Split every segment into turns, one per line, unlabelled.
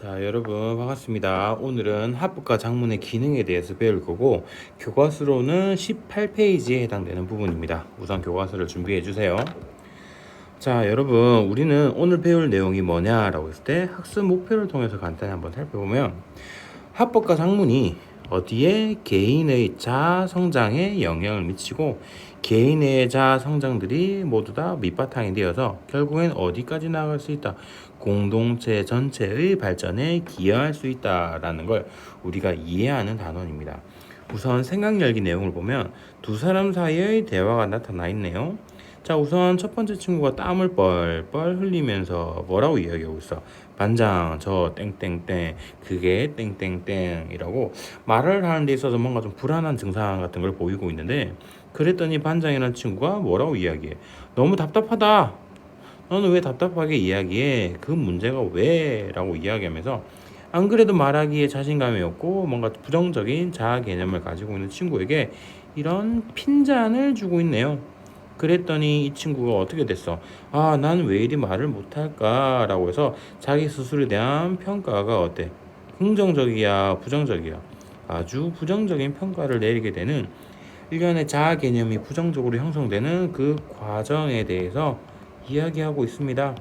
자, 여러분 반갑습니다. 오늘은 합법과 장문의 기능에 대해서 배울 거고 교과서로는 18페이지에 해당되는 부분입니다. 우선 교과서를 준비해 주세요. 자, 여러분 우리는 오늘 배울 내용이 뭐냐라고 했을 때 학습 목표를 통해서 간단히 한번 살펴보면 합법과 장문이 어디에 개인의 자아 성장에 영향을 미치고 개인의 자아 성장들이 모두 다 밑바탕이 되어서 결국엔 어디까지 나아갈 수 있다. 공동체 전체의 발전에 기여할 수 있다라는 걸 우리가 이해하는 단원입니다. 우선 생각 열기 내용을 보면 두 사람 사이의 대화가 나타나 있네요. 자, 우선 첫 번째 친구가 땀을 뻘뻘 흘리면서 뭐라고 이야기하고 있어? 반장, 저 땡땡땡, 그게 땡땡땡이라고 말을 하는 데 있어서 뭔가 좀 불안한 증상 같은 걸 보이고 있는데, 그랬더니 반장이라는 친구가 뭐라고 이야기해? 너무 답답하다. 너는 왜 답답하게 이야기해? 그 문제가 왜? 라고 이야기하면서 안 그래도 말하기에 자신감이 없고 뭔가 부정적인 자아 개념을 가지고 있는 친구에게 이런 핀잔을 주고 있네요. 그랬더니 이 친구가 어떻게 됐어? 아, 난 왜 이리 말을 못할까? 라고 해서 자기 스스로에 대한 평가가 어때? 긍정적이야, 부정적이야? 아주 부정적인 평가를 내리게 되는 일련의 자아 개념이 부정적으로 형성되는 그 과정에 대해서 이야기하고 있습니다.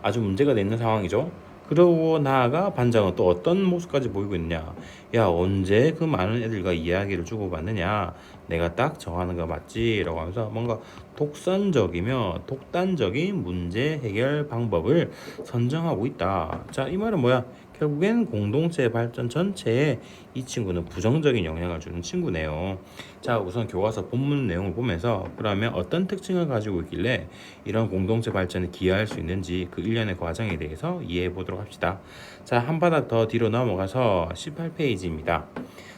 아주 문제가 되는 상황이죠. 그러고 나아가 반장은 또 어떤 모습까지 보이고 있냐? 야, 언제 그 많은 애들과 이야기를 주고받느냐? 내가 딱 정하는 거 맞지? 라고 하면서 뭔가 독선적이며 독단적인 문제 해결 방법을 선정하고 있다. 자, 이 말은 뭐야? 결국엔 공동체 발전 전체에 이 친구는 부정적인 영향을 주는 친구네요. 자, 우선 교과서 본문 내용을 보면서 그러면 어떤 특징을 가지고 있길래 이런 공동체 발전에 기여할 수 있는지 그 일련의 과정에 대해서 이해해 보도록 합시다. 자, 한 바닥 더 뒤로 넘어가서 18페이지입니다.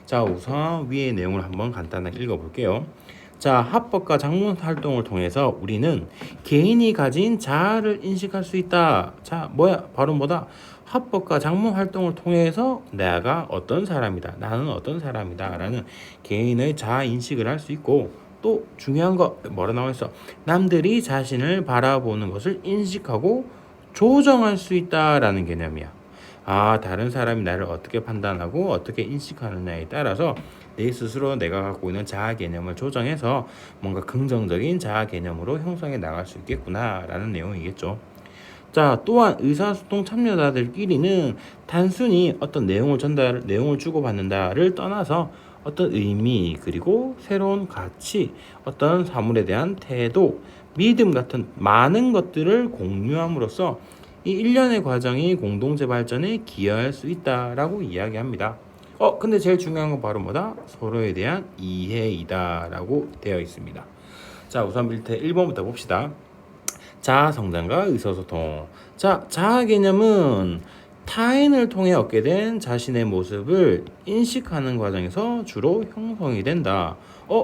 자, 우선 위의 내용을 한번 간단하게 읽어볼게요. 자, 합법과 작문 활동을 통해서 우리는 개인이 가진 자아를 인식할 수 있다. 자, 뭐야? 바로 뭐다? 합법과 작문 활동을 통해서 내가 어떤 사람이다. 나는 어떤 사람이다. 라는 개인의 자아 인식을 할 수 있고 또 중요한 거 뭐라 나와 있어? 남들이 자신을 바라보는 것을 인식하고 조정할 수 있다라는 개념이야. 아, 다른 사람이 나를 어떻게 판단하고 어떻게 인식하느냐에 따라서 내 스스로 내가 갖고 있는 자아 개념을 조정해서 뭔가 긍정적인 자아 개념으로 형성해 나갈 수 있겠구나라는 내용이겠죠. 자, 또한 의사소통 참여자들끼리는 단순히 어떤 내용을 주고받는다를 떠나서 어떤 의미, 그리고 새로운 가치, 어떤 사물에 대한 태도, 믿음 같은 많은 것들을 공유함으로써 이 일련의 과정이 공동체 발전에 기여할 수 있다라고 이야기합니다. 근데 제일 중요한 건 바로 뭐다? 서로에 대한 이해이다라고 되어 있습니다. 자, 우선 밑에 1번부터 봅시다. 자아 성장과 의사소통. 자, 자아 개념은 타인을 통해 얻게 된 자신의 모습을 인식하는 과정에서 주로 형성이 된다.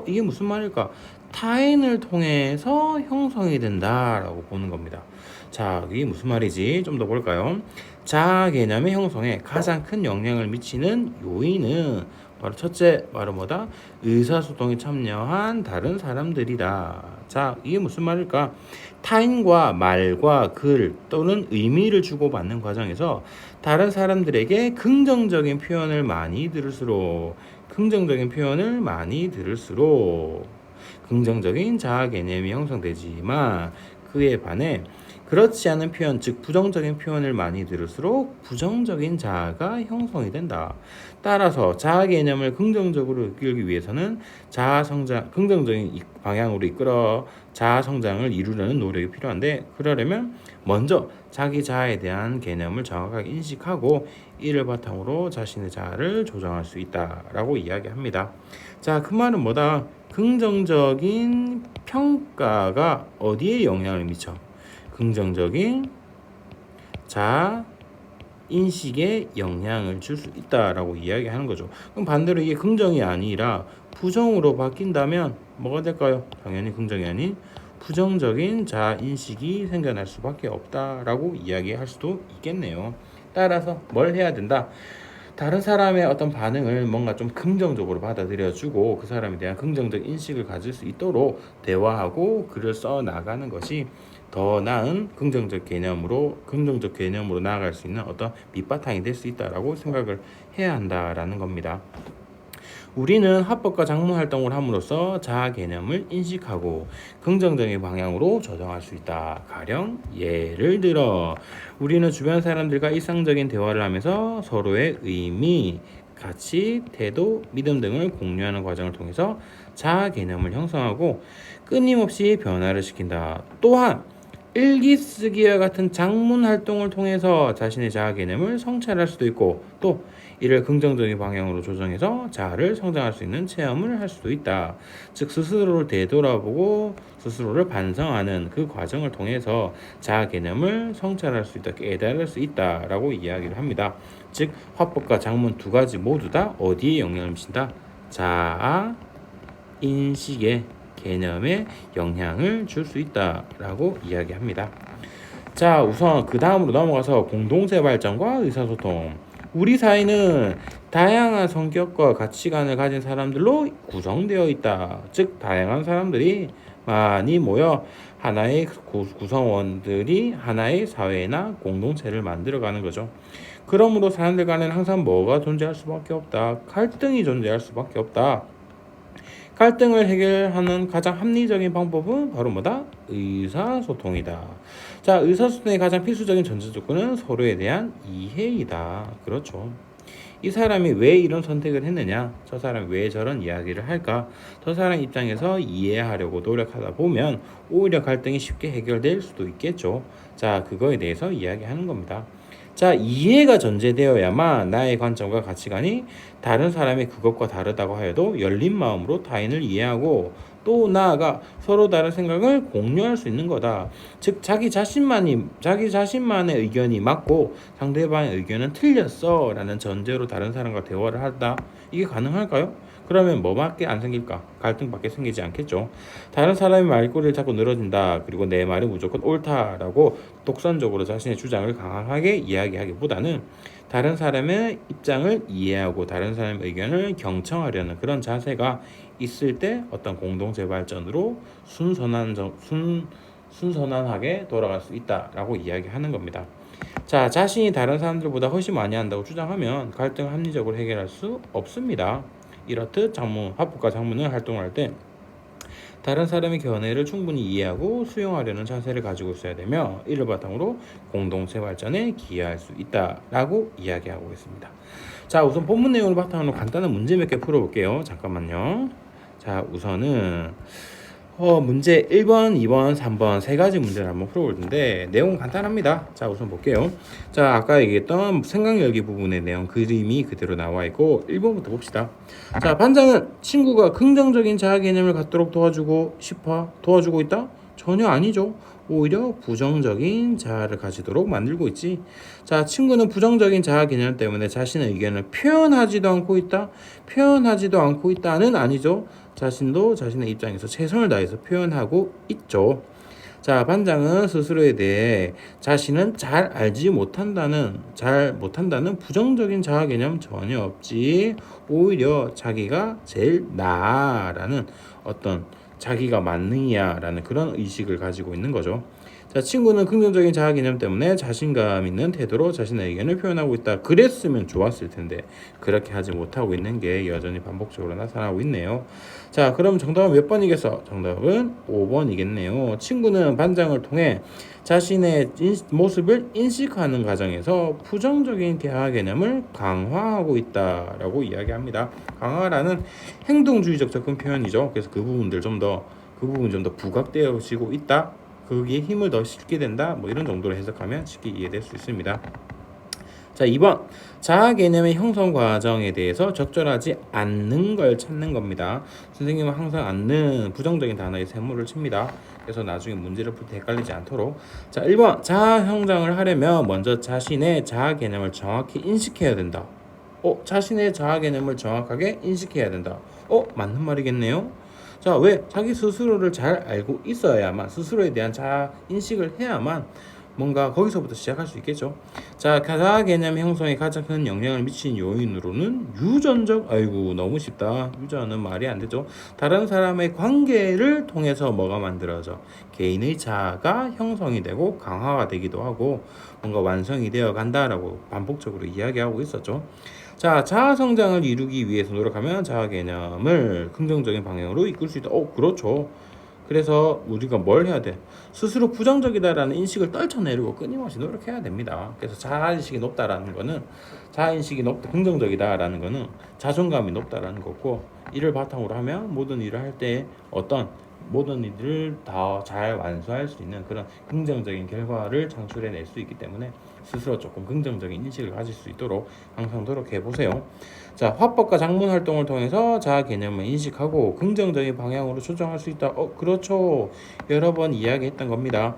이게 무슨 말일까? 타인을 통해서 형성이 된다라고 보는 겁니다. 자, 이게 무슨 말이지? 좀 더 볼까요? 자아 개념의 형성에 가장 큰 영향을 미치는 요인은 바로 첫째, 바로 뭐다? 의사소통에 참여한 다른 사람들이다. 자, 이게 무슨 말일까? 타인과 말과 글 또는 의미를 주고받는 과정에서 다른 사람들에게 긍정적인 표현을 많이 들을수록 긍정적인 자아 개념이 형성되지만 그에 반해 그렇지 않은 표현, 즉 부정적인 표현을 많이 들을수록 부정적인 자아가 형성이 된다. 따라서 자아 개념을 긍정적으로 이끌기 위해서는 자아 성장, 긍정적인 방향으로 이끌어 자아 성장을 이루려는 노력이 필요한데, 그러려면 먼저 자기 자아에 대한 개념을 정확하게 인식하고 이를 바탕으로 자신의 자아를 조정할 수 있다라고 이야기합니다. 자, 그 말은 뭐다? 긍정적인 평가가 어디에 영향을 미쳐? 긍정적인 자아 인식에 영향을 줄 수 있다라고 이야기하는 거죠. 그럼 반대로 이게 긍정이 아니라 부정으로 바뀐다면 뭐가 될까요? 당연히 긍정이 아닌 부정적인 자아 인식이 생겨날 수밖에 없다라고 이야기할 수도 있겠네요. 따라서 뭘 해야 된다? 다른 사람의 어떤 반응을 뭔가 좀 긍정적으로 받아들여주고 그 사람에 대한 긍정적 인식을 가질 수 있도록 대화하고 글을 써 나가는 것이 더 나은 긍정적 개념으로 나아갈 수 있는 어떤 밑바탕이 될 수 있다라고 생각을 해야 한다라는 겁니다. 우리는 합법과 작문 활동을 함으로써 자아 개념을 인식하고 긍정적인 방향으로 조정할 수 있다. 가령 예를 들어 우리는 주변 사람들과 일상적인 대화를 하면서 서로의 의미, 가치, 태도, 믿음 등을 공유하는 과정을 통해서 자아 개념을 형성하고 끊임없이 변화를 시킨다. 또한 일기 쓰기와 같은 작문 활동을 통해서 자신의 자아 개념을 성찰할 수도 있고 또 이를 긍정적인 방향으로 조정해서 자아를 성장할 수 있는 체험을 할 수도 있다. 즉 스스로를 되돌아보고 스스로를 반성하는 그 과정을 통해서 자아 개념을 성찰할 수 있다, 깨달을 수 있다라고 이야기를 합니다. 즉 화법과 작문 두 가지 모두 다 어디에 영향을 미친다? 자아 인식의 개념에 영향을 줄 수 있다라고 이야기합니다. 자, 우선 그 다음으로 넘어가서 공동체 발전과 의사소통. 우리 사회는 다양한 성격과 가치관을 가진 사람들로 구성되어 있다. 즉, 다양한 사람들이 많이 모여 하나의 구성원들이 하나의 사회나 공동체를 만들어가는 거죠. 그러므로 사람들 간에는 항상 뭐가 존재할 수밖에 없다. 갈등이 존재할 수밖에 없다. 갈등을 해결하는 가장 합리적인 방법은 바로 뭐다? 의사소통이다. 자, 의사소통의 가장 필수적인 전제 조건은 서로에 대한 이해이다. 그렇죠. 이 사람이 왜 이런 선택을 했느냐? 저 사람이 왜 저런 이야기를 할까? 저 사람 입장에서 이해하려고 노력하다 보면 오히려 갈등이 쉽게 해결될 수도 있겠죠. 자, 그거에 대해서 이야기하는 겁니다. 자, 이해가 전제되어야만 나의 관점과 가치관이 다른 사람의 그것과 다르다고 하여도 열린 마음으로 타인을 이해하고 또 나아가 서로 다른 생각을 공유할 수 있는 거다. 즉 자기 자신만의 의견이 맞고 상대방의 의견은 틀렸어 라는 전제로 다른 사람과 대화를 한다. 이게 가능할까요? 그러면 뭐밖에 안 생길까? 갈등밖에 생기지 않겠죠. 다른 사람의 말꼬리를 자꾸 늘어진다. 그리고 내 말이 무조건 옳다라고 독선적으로 자신의 주장을 강하게 이야기하기보다는 다른 사람의 입장을 이해하고 다른 사람의 의견을 경청하려는 그런 자세가 있을 때 어떤 공동체 발전으로 순선하게 돌아갈 수 있다라고 이야기하는 겁니다. 자, 자신이 다른 사람들보다 훨씬 많이 한다고 주장하면 갈등을 합리적으로 해결할 수 없습니다. 이렇듯 합법과 작문을 활동할 때 다른 사람의 견해를 충분히 이해하고 수용하려는 자세를 가지고 있어야 되며 이를 바탕으로 공동체 발전에 기여할 수 있다라고 이야기하고 있습니다. 자, 우선 본문 내용을 바탕으로 간단한 문제 몇 개 풀어볼게요. 잠깐만요. 자, 우선은 문제 1번, 2번, 3번 세 가지 문제를 한번 풀어볼 텐데 내용은 간단합니다. 자, 우선 볼게요. 자, 아까 얘기했던 생각 열기 부분의 내용 그림이 그대로 나와 있고 1번부터 봅시다. 자, 반장은 친구가 긍정적인 자아 개념을 갖도록 도와주고 있다? 전혀 아니죠. 오히려 부정적인 자아를 가지도록 만들고 있지. 자, 친구는 부정적인 자아 개념 때문에 자신의 의견을 표현하지도 않고 있다는 아니죠. 자신도 자신의 입장에서 최선을 다해서 표현하고 있죠. 자, 반장은 스스로에 대해 자신은 잘 못한다는 부정적인 자아 개념 전혀 없지. 오히려 자기가 제일 나아라는 어떤 자기가 만능이야라는 그런 의식을 가지고 있는 거죠. 자, 친구는 긍정적인 자아 개념 때문에 자신감 있는 태도로 자신의 의견을 표현하고 있다. 그랬으면 좋았을 텐데 그렇게 하지 못하고 있는 게 여전히 반복적으로 나타나고 있네요. 자, 그럼 정답은 몇 번이겠어? 정답은 5번이겠네요. 친구는 반장을 통해 자신의 모습을 인식하는 과정에서 부정적인 자아 개념을 강화하고 있다라고 이야기합니다. 강화라는 행동주의적 접근 표현이죠. 그래서 그 부분 좀 더 부각되어지고 있다. 거기에 힘을 더 실게 된다. 뭐 이런 정도로 해석하면 쉽게 이해될 수 있습니다. 자, 2번 자아 개념의 형성 과정에 대해서 적절하지 않는 걸 찾는 겁니다. 선생님은 항상 않는 부정적인 단어에 세모를 칩니다. 그래서 나중에 문제를 풀 때 헷갈리지 않도록. 자, 1번 자아 형성을 하려면 먼저 자신의 자아 개념을 정확히 인식해야 된다. 자신의 자아 개념을 정확하게 인식해야 된다. 맞는 말이겠네요. 자, 왜? 자기 스스로를 잘 알고 있어야만 스스로에 대한 자아 인식을 해야만 뭔가 거기서부터 시작할 수 있겠죠. 자, 자아 개념 형성에 가장 큰 영향을 미친 요인으로는 유전적, 아이고 너무 쉽다. 유전은 말이 안 되죠. 다른 사람의 관계를 통해서 뭐가 만들어져? 개인의 자아가 형성이 되고 강화가 되기도 하고 뭔가 완성이 되어 간다라고 반복적으로 이야기하고 있었죠. 자, 자아 성장을 이루기 위해서 노력하면 자아 개념을 긍정적인 방향으로 이끌 수 있다. 그렇죠. 그래서 우리가 뭘 해야 돼? 스스로 부정적이다라는 인식을 떨쳐내려고 끊임없이 노력해야 됩니다. 그래서 자아인식이 높다라는 거는 자아인식이 높다, 긍정적이다라는 거는 자존감이 높다라는 거고, 이를 바탕으로 하면 모든 일을 할 때 어떤 모든 일을 더 잘 완수할 수 있는 그런 긍정적인 결과를 창출해낼 수 있기 때문에 스스로 조금 긍정적인 인식을 가질 수 있도록 항상 노력해 보세요. 자, 화법과 작문 활동을 통해서 자아 개념을 인식하고 긍정적인 방향으로 조정할 수 있다. 그렇죠. 여러 번 이야기했던 겁니다.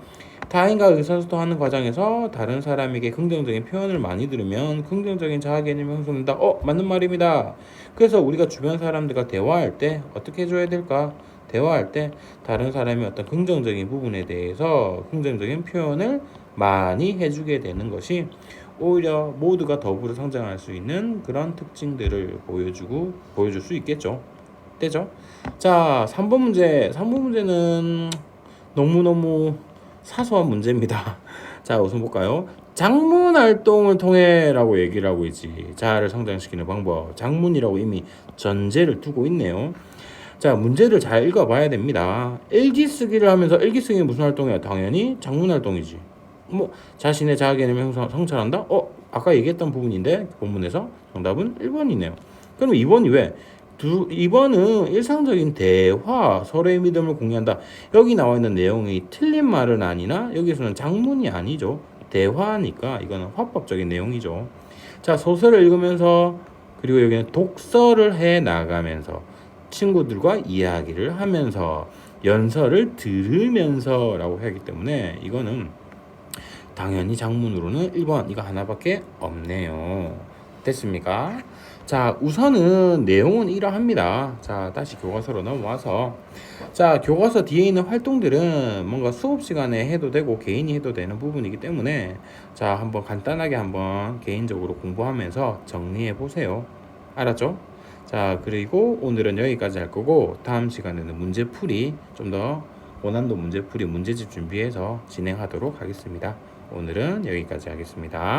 타인과 의사소통하는 과정에서 다른 사람에게 긍정적인 표현을 많이 들으면 긍정적인 자아 개념이 형성된다. 맞는 말입니다. 그래서 우리가 주변 사람들과 대화할 때 어떻게 해줘야 될까? 대화할 때 다른 사람의 어떤 긍정적인 부분에 대해서 긍정적인 표현을 많이 해주게 되는 것이 오히려 모두가 더불어 성장할 수 있는 그런 특징들을 보여줄 수 있겠죠. 되죠? 자, 3번 문제. 3번 문제는 너무너무 사소한 문제입니다. 자, 우선 볼까요? 장문 활동을 통해라고 얘기를 하고 있지. 자아를 성장시키는 방법. 장문이라고 이미 전제를 두고 있네요. 자, 문제를 잘 읽어봐야 됩니다. 일기 쓰기를 하면서 일기 쓰기는 무슨 활동이야? 당연히 장문 활동이지. 자신의 자아 개념을 성찰한다? 아까 얘기했던 부분인데 본문에서 정답은 1번이네요. 그럼 2번이 왜? 2번은 일상적인 대화, 서로의 믿음을 공유한다. 여기 나와 있는 내용이 틀린 말은 아니나 여기서는 장문이 아니죠. 대화니까 이거는 화법적인 내용이죠. 자, 소설을 읽으면서 그리고 여기는 독서를 해 나가면서 친구들과 이야기를 하면서 연설을 들으면서 라고 하기 때문에 이거는 당연히 장문으로는 1번 이거 하나밖에 없네요. 됐습니까? 자, 우선은 내용은 이러합니다. 자, 다시 교과서로 넘어와서 자, 교과서 뒤에 있는 활동들은 뭔가 수업 시간에 해도 되고 개인이 해도 되는 부분이기 때문에 자, 한번 간단하게 한번 개인적으로 공부하면서 정리해 보세요. 알았죠? 자, 그리고 오늘은 여기까지 할 거고 다음 시간에는 문제풀이 좀 더 고난도 문제풀이 문제집 준비해서 진행하도록 하겠습니다. 오늘은 여기까지 하겠습니다.